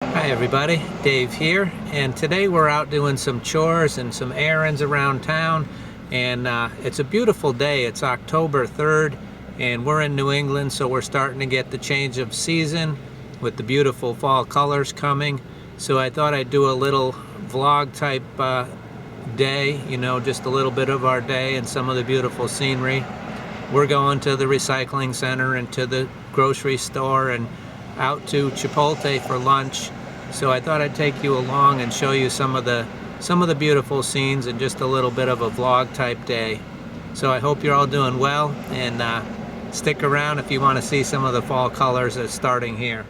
Hi everybody, Dave here, and today we're out doing some chores and some errands around town, and it's a beautiful day. It's October 3rd and we're in New England, so we're starting to get the change of season with the beautiful fall colors coming. So I thought I'd do a little vlog type day, you know, just a little bit of our day and some of the beautiful scenery. We're going to the recycling center and to the grocery store and out to Chipotle for lunch. So I thought I'd take you along and show you some of the beautiful scenes and just a little bit of a vlog type day. So I hope you're all doing well, and stick around if you want to see some of the fall colors that's starting here.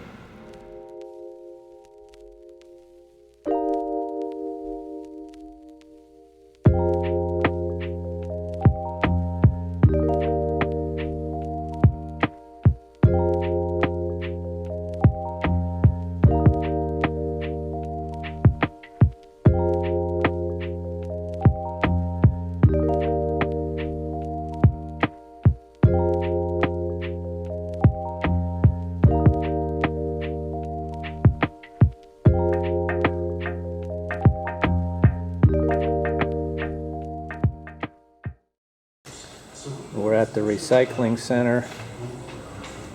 We're at the recycling center,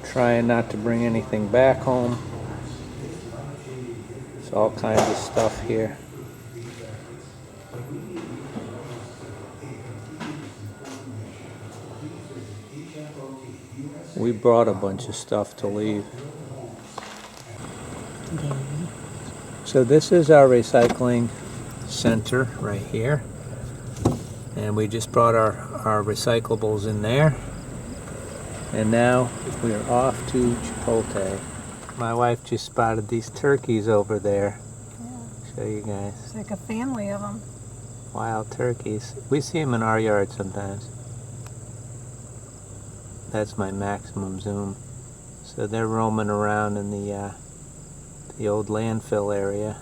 trying not to bring anything back home. There's all kinds of stuff here. We brought a bunch of stuff to leave. So this is our recycling center right here. And we just brought our recyclables in there. And now we are off to Chipotle. My wife just spotted these turkeys over there. Yeah. Show you guys. It's like a family of them. Wild turkeys. We see them in our yard sometimes. That's my maximum zoom. So they're roaming around in the old landfill area.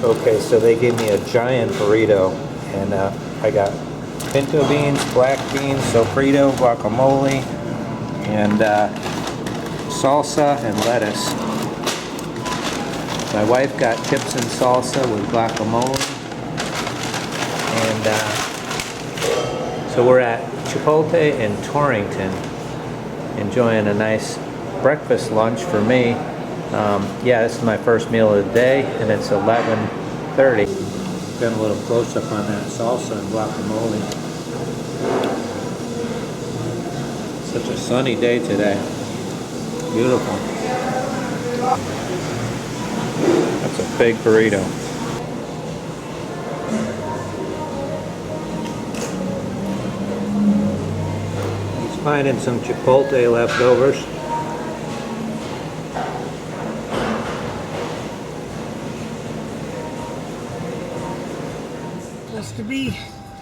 Okay, so they gave me a giant burrito, and I got pinto beans, black beans, sofrito, guacamole, and salsa and lettuce. My wife got chips and salsa with guacamole, and so we're at Chipotle in Torrington, enjoying a nice breakfast lunch for me. Yeah, this is my first meal of the day, and it's 11:30. Got a little close-up on that salsa and guacamole. Such a sunny day today. Beautiful. That's a big burrito. He's finding some Chipotle leftovers. Supposed to be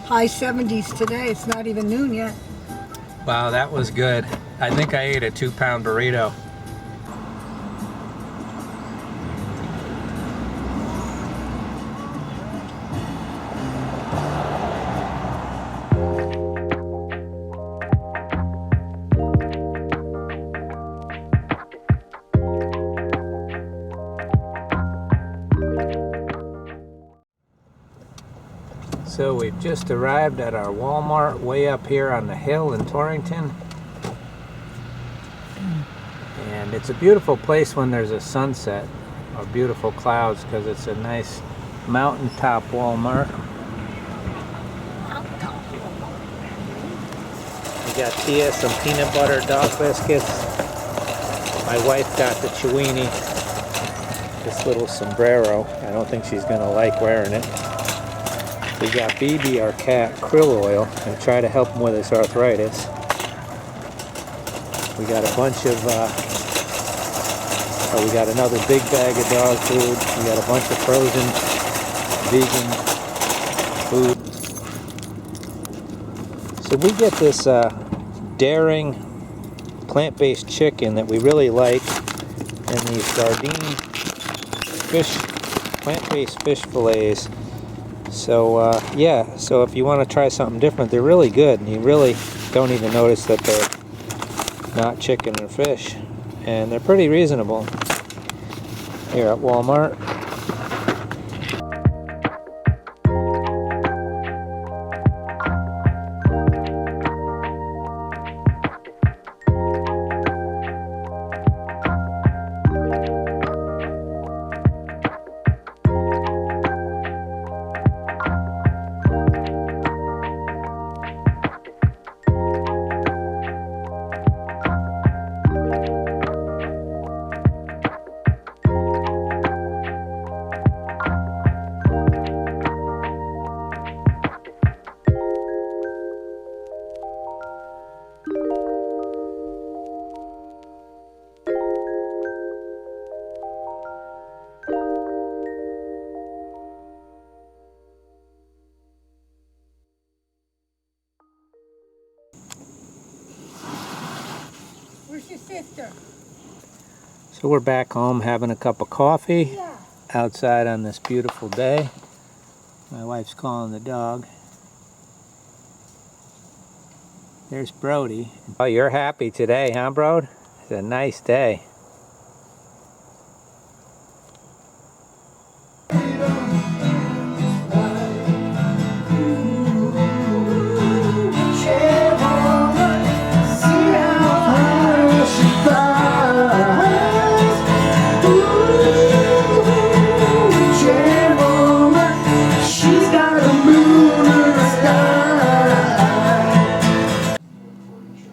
high 70s today. It's not even noon yet. Wow, that was good. I think I ate a 2-pound burrito. So we've just arrived at our Walmart way up here on the hill in Torrington. And it's a beautiful place when there's a sunset or beautiful clouds, because it's a nice mountaintop Walmart. We got Tia some peanut butter dog biscuits. My wife got the Chewini, this little sombrero. I don't think she's gonna like wearing it. We got BB, our cat, krill oil, and try to help him with his arthritis. We got a bunch of, we got another big bag of dog food. We got a bunch of frozen vegan food. So we get this daring plant-based chicken that we really like, and these Gardein fish, plant-based fish fillets. So yeah, so if you want to try something different, they're really good, and you really don't even notice that they're not chicken or fish, and they're pretty reasonable here at Walmart. Where's your sister? So we're back home having a cup of coffee Yeah. outside on this beautiful day. My wife's calling the dog. There's Brody. Oh, you're happy today, huh, Brode? It's a nice day.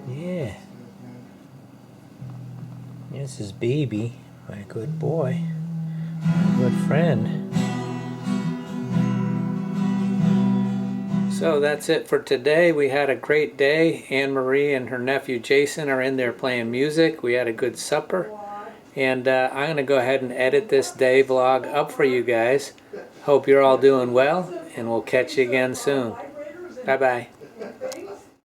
Yeah. This is Baby, my good boy, my good friend. So that's it for today. We had a great day. Anne Marie and her nephew Jason are in there playing music. We had a good supper. And I'm going to go ahead and edit this day vlog up for you guys. Hope you're all doing well, and we'll catch you again soon. Bye-bye.